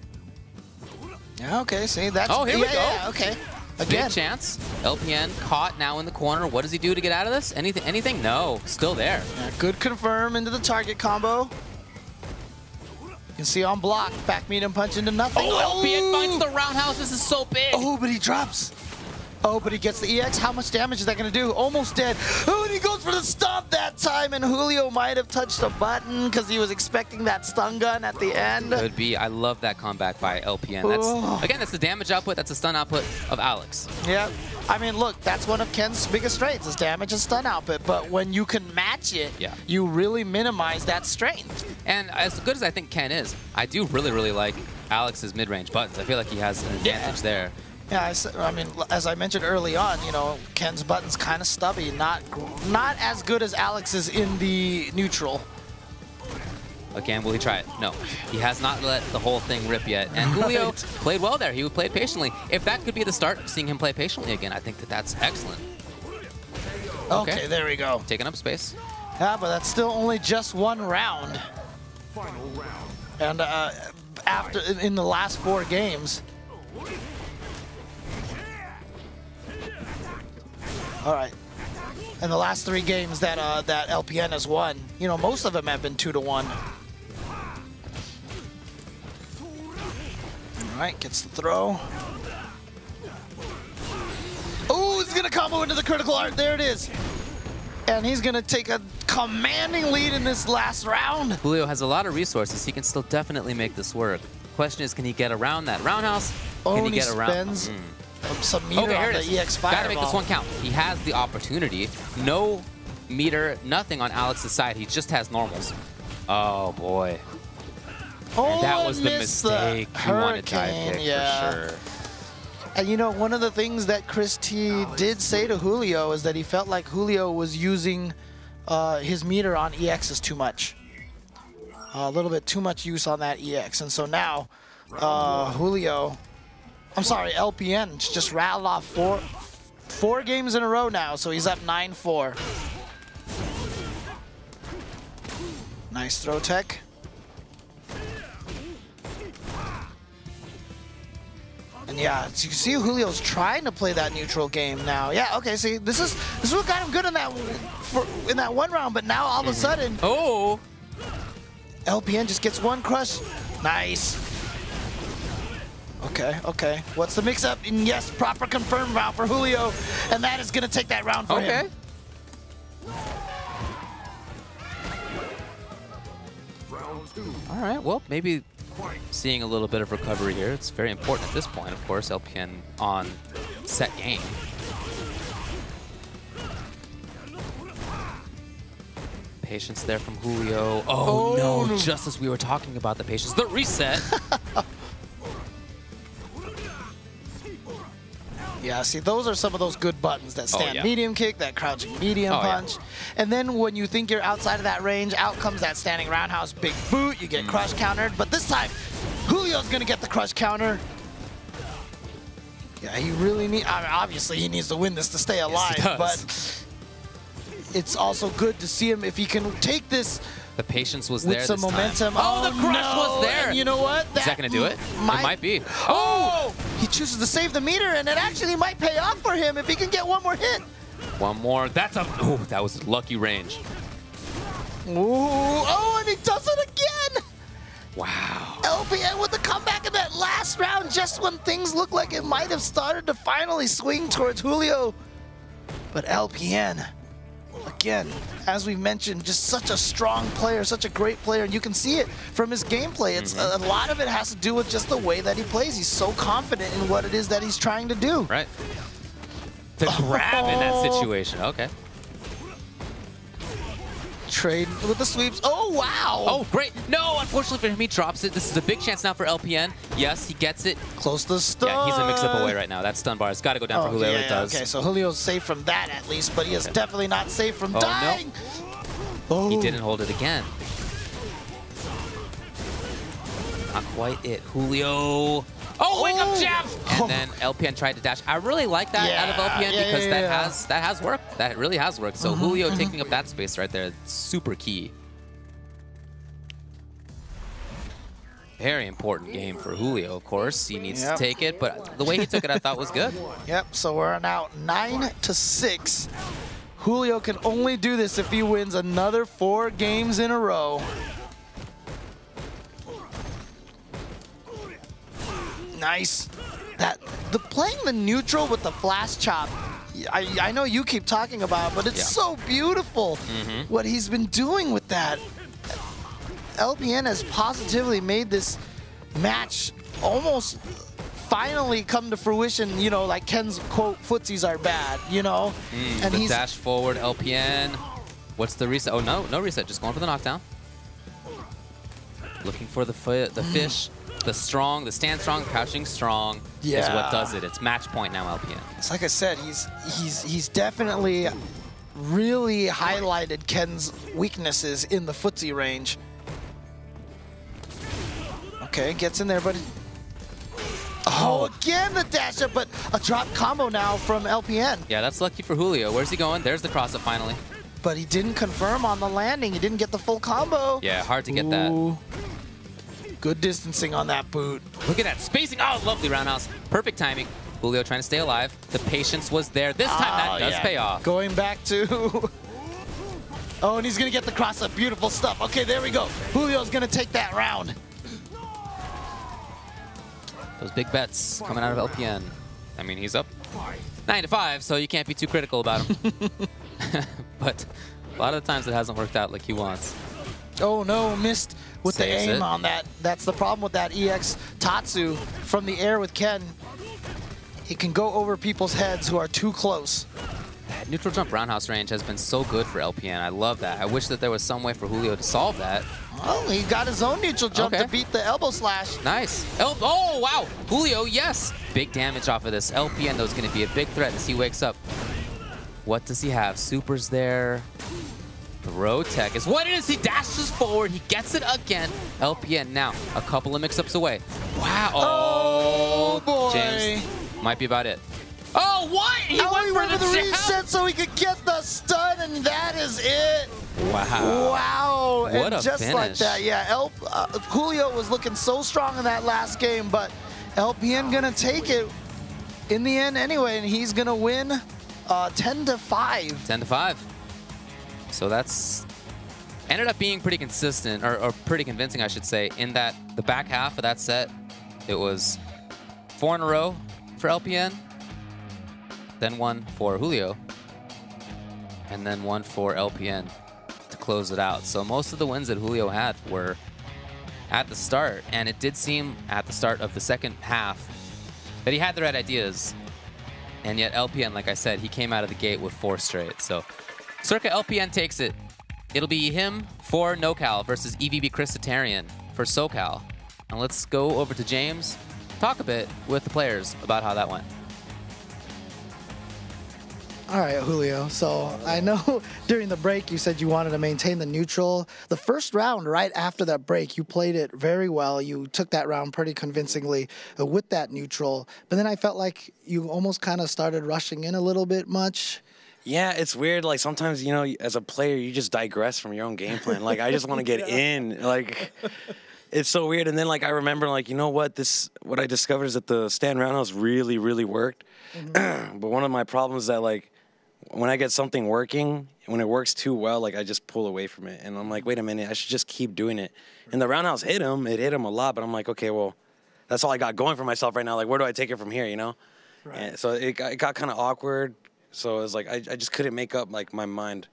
Yeah, okay, see, that's... Oh, here we go. Yeah, okay. Again. Big chance. LPN caught now in the corner. What does he do to get out of this? Anything? No. Still there. Yeah, good confirm into the target combo. You can see on block, back medium punch into nothing. Oh, LPN finds the roundhouse. This is so big. Oh, but he drops. Oh, but he gets the EX. How much damage is that going to do? Almost dead. Oh, and he goes for the stomp that time, and Julio might have touched a button because he was expecting that stun gun at the end. Could be. I love that comeback by LPN. Again, that's the damage output. That's the stun output of Alex. Yeah. I mean, look, that's one of Ken's biggest strengths is damage and stun output. But when you can match it, you really minimize that strength. And as good as I think Ken is, I do really, really like Alex's mid-range buttons. I feel like he has an advantage there. Yeah, I mean, as I mentioned early on, you know, Ken's button's kind of stubby, not as good as Alex's in the neutral. Again, will he try it? No. He has not let the whole thing rip yet. And Julio played well there. He played patiently. If that could be the start of seeing him play patiently again, I think that's excellent. Okay, there we go. Taking up space. Yeah, but that's still only just 1 round. Final round. And in the last 4 games. All right. In the last 3 games that LPN has won, you know, most of them have been 2-1. All right, gets the throw. Oh, he's gonna combo into the critical art. There it is. And he's gonna take a commanding lead in this last round. Julio has a lot of resources. He can still definitely make this work. Question is, can he get around that roundhouse? Can he get around? Spends some meter Okay, here on it the is. EX Fireball. Gotta make this one count. He has the opportunity. No meter, nothing on Alex's side. He just has normals. Oh, boy. Oh, And that was the missed mistake. You wanted dive hurricane, kick yeah. for sure. And you know, one of the things that Chris T did say to Julio is that he felt like Julio was using his meter on EXs too much. A little bit too much use on that EX. And so now, Julio, I'm sorry, LPN just rattled off four games in a row now, so he's up 9-4. Nice throw tech. And yeah, so you see Julio's trying to play that neutral game now. Yeah, okay, see, this is what got him good in that one round, but now all of a sudden, Oh! LPN just gets one crush. Nice. Okay, okay. What's the mix-up? And yes, proper confirmed round for Julio, and that is going to take that round for him. All right, well, maybe seeing a little bit of recovery here. It's very important at this point, of course. LPN on set game. Patience there from Julio. Oh, no, just as we were talking about the patience. The reset. Yeah, see, those are some of those good buttons. That stand medium kick, that crouching medium punch. And then when you think you're outside of that range, out comes that standing roundhouse big boot. You get crush countered. But this time, Julio's going to get the crush counter. Yeah, he really needs, I mean, obviously he needs to win this to stay alive. Yes, he does. But it's also good to see him if he can take this. The patience was with there some this momentum. time. Oh, the crush was there. And you know what? Is that going to do it? It might be. Oh! He chooses to save the meter, and it actually might pay off for him if he can get one more hit. One more. That's a. Oh, that was lucky range. Ooh! Oh, and he does it again. Wow. LPN with the comeback in that last round, just when things look like it might have started to finally swing towards Julio. But LPN, again, as we mentioned, just such a strong player, such a great player, and you can see it from his gameplay. It's a lot of it has to do with just the way that he plays. He's so confident in what it is that he's trying to do. Right. To grab in that situation. Okay. Trade with the sweeps. Oh, wow. Oh, great. No, unfortunately for him, he drops it. This is a big chance now for LPN. Yes, he gets it. Close to stun. Yeah, he's a mix-up away right now. That stun bar has got to go down for whoever it does. Okay, so Julio's safe from that at least, but he is definitely not safe from dying. No. He didn't hold it again. Not quite it. Julio. Oh, wake up jab! And then LPN tried to dash. I really like that out of LPN because that has worked. That really has worked. So Julio taking up that space right there, super key. Very important game for Julio, of course. He needs to take it, but the way he took it I thought was good. Yep, so we're now 9-6. Julio can only do this if he wins another 4 games in a row. Nice. Playing the neutral with the flash chop, I know you keep talking about it, but it's so beautiful what he's been doing with that. LPN has positively made this match almost finally come to fruition, you know, like Ken's quote, footsies are bad, you know? And he's dash forward, LPN. What's the reset? Oh, no reset, just going for the knockdown. Looking for the fish. The strong, the stand strong, crouching strong is what does it. It's match point now, LPN. It's like I said, he's definitely really highlighted Ken's weaknesses in the footsie range. Okay, gets in there, but again the dash up, but a drop combo now from LPN. Yeah, that's lucky for Julio. Where's he going? There's the cross up finally. But he didn't confirm on the landing. He didn't get the full combo. Yeah, hard to get that. Good distancing on that boot. Look at that spacing. Oh, lovely roundhouse. Perfect timing. Julio trying to stay alive. The patience was there. This time that does pay off. Going back to... Oh, and he's going to get the cross up. Beautiful stuff. Okay, there we go. Julio's going to take that round. Those big bets coming out of LPN. I mean, he's up 9-5, so you can't be too critical about him. But A lot of the times it hasn't worked out like he wants. Oh no, missed with the Saves aim it. on that. That's the problem with that EX Tatsu from the air with Ken. It can go over people's heads who are too close. Neutral jump roundhouse range has been so good for LPN. I love that. I wish that there was some way for Julio to solve that. Oh, he got his own neutral jump Okay. to beat the elbow slash. Nice. Oh, wow. Julio, yes. Big damage off of this. LPN, though, is going to be a big threat as he wakes up. What does he have? Super's there. Throw tech is what it is. He dashes forward. He gets it again. LPN now a couple of mix-ups away. Wow. Oh, boy. James might be about it. Oh, what? He went for the jab. reset so he could get the stun, and that is it. Wow. Wow. What and a just like finish. that, yeah. Julio was looking so strong in that last game, but LPN gonna take it in the end anyway, and he's gonna win 10-5. 10-5. So that's ended up being pretty consistent, or pretty convincing, I should say, in that the back half of that set, it was 4 in a row for LPN, then 1 for Julio, and then 1 for LPN to close it out. So most of the wins that Julio had were at the start, and it did seem at the start of the second half that he had the right ideas. And yet LPN, like I said, he came out of the gate with 4 straight. So Circa LPN takes it. It'll be him for NoCal versus EVB Christitarian for SoCal. And let's go over to James, talk a bit with the players about how that went. All right, Julio. So I know during the break you said you wanted to maintain the neutral. The first round, right after that break, you played it very well. You took that round pretty convincingly with that neutral. But then I felt like you almost kind of started rushing in a little bit much. Yeah, it's weird. Like sometimes, you know, as a player, you just digress from your own game plan. Like I just want to get in. Like it's so weird. And then like I remember, like, you know what? What I discovered is that the stand roundhouse really, really worked. But one of my problems is that like when I get something working, when it works too well, like I just pull away from it. And I'm like, wait a minute, I should just keep doing it. And the roundhouse hit him. It hit him a lot. But I'm like, okay, well, that's all I got going for myself right now. Like, where do I take it from here? You know? Right. And so it got kind of awkward. So it was like I just couldn't make up like my mind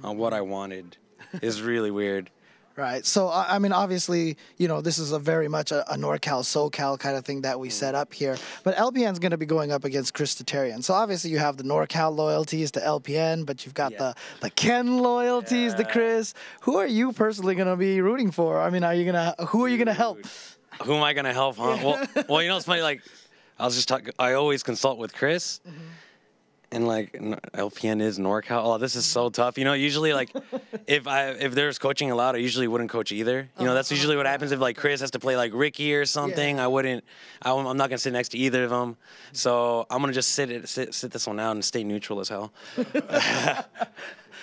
on what I wanted. It's really weird. Right. So, I mean, obviously, you know, this is a very much a NorCal, SoCal kind of thing that we set up here. But LPN's going to be going up against Christitarian. So, obviously, you have the NorCal loyalties to LPN, but you've got the Ken loyalties to Chris. Who are you personally going to be rooting for? I mean, who are you going to help? Who am I going to help, huh? Well, you know, it's funny, like, I always consult with Chris. And like LPN is NorCal. Oh, this is so tough. You know, usually like if there's coaching allowed, I usually wouldn't coach either. You know, that's usually what happens if like Chris has to play like Ricky or something. I'm not gonna sit next to either of them. So I'm gonna just sit this one out and stay neutral as hell.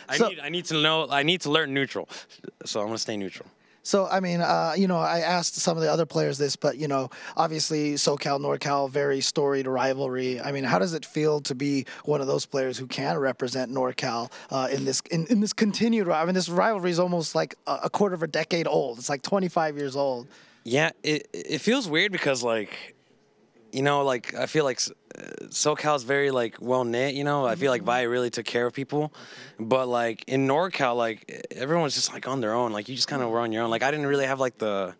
I need to learn neutral. So I'm gonna stay neutral. So, I mean, you know, I asked some of the other players this, but, you know, obviously SoCal, NorCal, very storied rivalry. I mean, how does it feel to be one of those players who can represent NorCal in this continued rivalry? I mean, this rivalry is almost like a quarter of a decade old. It's like 25 years old. Yeah, it feels weird because, like, you know, like, I feel like SoCal's very, like, well-knit, you know? I feel like Vi really took care of people. But, like, in NorCal, like, everyone's just, like, on their own. Like, you just kind of were on your own. Like, I didn't really have, like, the,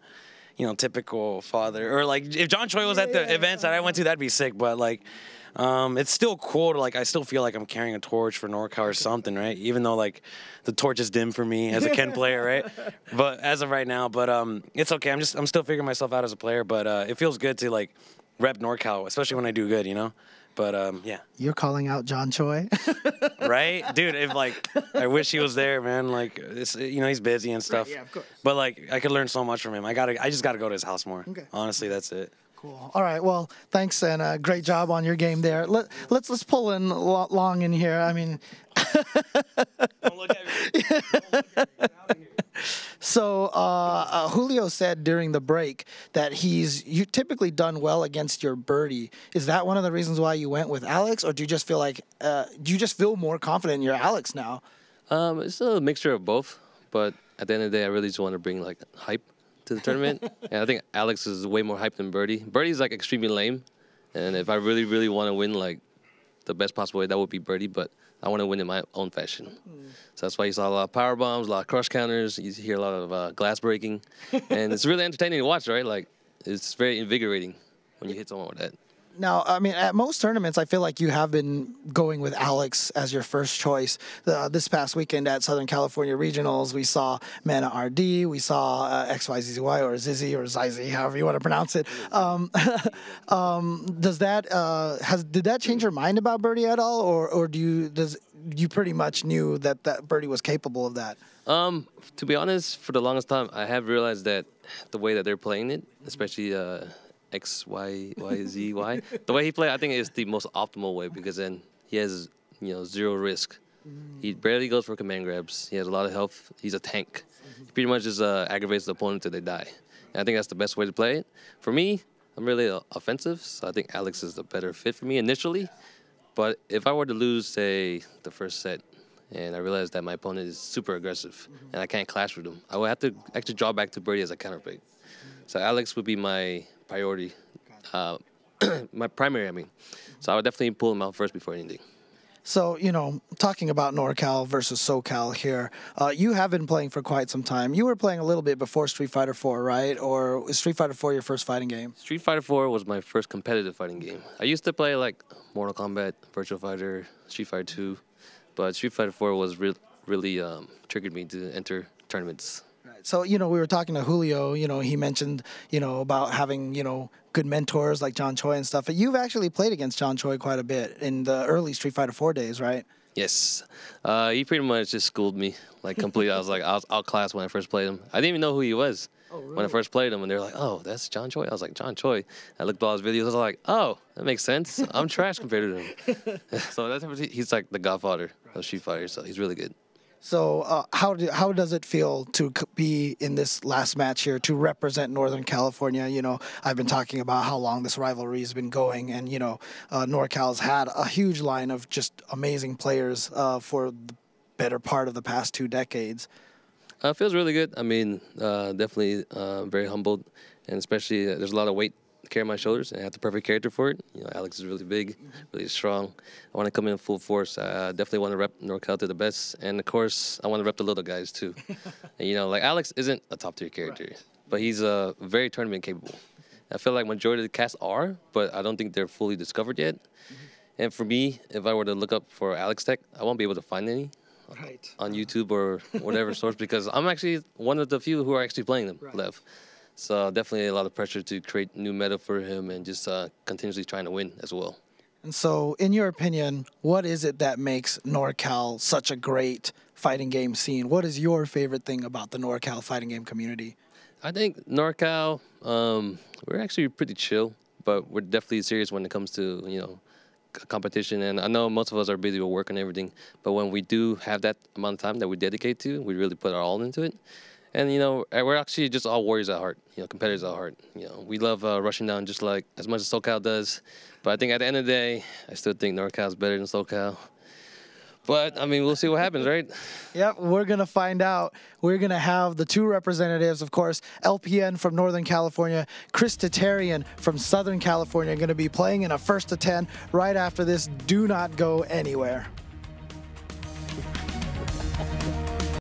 you know, typical father. Or, like, if John Choi was at the events that I went to, that'd be sick. But, like, it's still cool to, like, I still feel like I'm carrying a torch for NorCal or something, right? Even though, like, the torch is dim for me as a Ken player, right? But as of right now. But it's okay. I'm still figuring myself out as a player. But it feels good to, like, rep NorCal, especially when I do good, you know? But, yeah. You're calling out John Choi? Right? Dude, if, like, I wish he was there, man. Like, it's, you know, he's busy and stuff. Right, yeah, of course. But, like, I could learn so much from him. I just got to go to his house more. Okay. Honestly, that's it. Cool. All right. Well, thanks, and great job on your game there. Let's pull in Long in here. I mean... Don't look at me. Don't look at me. Get out of here. So Julio said during the break that you typically done well against your birdie. Is that one of the reasons why you went with Alex, or do you just feel like more confident in your Alex now? It's a mixture of both, but at the end of the day, I really just want to bring like hype to the tournament, and I think Alex is way more hype than Birdie. Birdie's like extremely lame, and if I really, really want to win, like the best possible way, that would be birdie, but I want to win in my own fashion. So that's why you saw a lot of power bombs, a lot of crush counters. You hear a lot of glass breaking. And it's really entertaining to watch, right? Like, it's very invigorating when you hit someone with that. Now, I mean, at most tournaments, I feel like you have been going with Alex as your first choice. This past weekend at Southern California Regionals, we saw Mana RD, we saw XYZZY or Zizzy or Zizi, however you want to pronounce it. Does that did that change your mind about birdie at all, or you pretty much knew that birdie was capable of that? To be honest, for the longest time, I have realized that the way that they're playing it, especially XYZY. The way he played, I think, is the most optimal way because then he has, zero risk. He barely goes for command grabs. He has a lot of health. He's a tank. He pretty much just aggravates the opponent till they die. And I think that's the best way to play it. For me, I'm really offensive, so I think Alex is the better fit for me initially. But if I were to lose, say, the first set, and I realize that my opponent is super aggressive and I can't clash with him, I would have to actually draw back to birdie as a counter pick. So Alex would be my priority, my primary, I mean. So I would definitely pull him out first before anything. So, talking about NorCal versus SoCal here, you have been playing for quite some time. You were playing a little bit before Street Fighter IV, right? Or is Street Fighter IV your first fighting game? Street Fighter IV was my first competitive fighting game. I used to play like Mortal Kombat, Virtua Fighter, Street Fighter 2, but Street Fighter IV was really triggered me to enter tournaments. So, we were talking to Julio, he mentioned, about having, good mentors like John Choi and stuff. But you've actually played against John Choi quite a bit in the early Street Fighter IV days, right? Yes. He pretty much just schooled me, like, completely. I was outclassed when I first played him. I didn't even know who he was when I first played him. And they were like, oh, that's John Choi. I was like, John Choi. I looked at all his videos. I was like, oh, that makes sense. I'm trash compared to him. So he's like the godfather of Street Fighter, so he's really good. So how does it feel to be in this last match here to represent Northern California? I've been talking about how long this rivalry has been going, and NorCal's had a huge line of just amazing players for the better part of the past 2 decades. It feels really good. I mean, definitely very humbled, and especially there's a lot of weight to carry on my shoulders, and I have the perfect character for it. Alex is really big, really strong. I want to come in full force. I definitely want to rep NorCal to the best, and of course, I want to rep the little guys too. And, like Alex isn't a top-tier character, but he's very tournament capable. I feel like majority of the cast are, but I don't think they're fully discovered yet. And for me, if I were to look up for Alex Tech, I won't be able to find any on YouTube or whatever source because I'm actually one of the few who are actually playing them left. So definitely a lot of pressure to create new meta for him and just continuously trying to win as well. And so, in your opinion, what is it that makes NorCal such a great fighting game scene? What is your favorite thing about the NorCal fighting game community? I think NorCal, we're actually pretty chill, but we're definitely serious when it comes to, competition. And I know most of us are busy with work and everything, but when we do have that amount of time that we dedicate to, we really put our all into it. And, we're actually just all warriors at heart, competitors at heart. We love rushing down just like as much as SoCal does. But I think at the end of the day, I still think NorCal is better than SoCal. But, I mean, we'll see what happens, right? Yep, we're going to find out. We're going to have the 2 representatives, of course, LPN from Northern California, Chris Tatarian from Southern California, going to be playing in a 1st to 10 right after this. Do not go anywhere.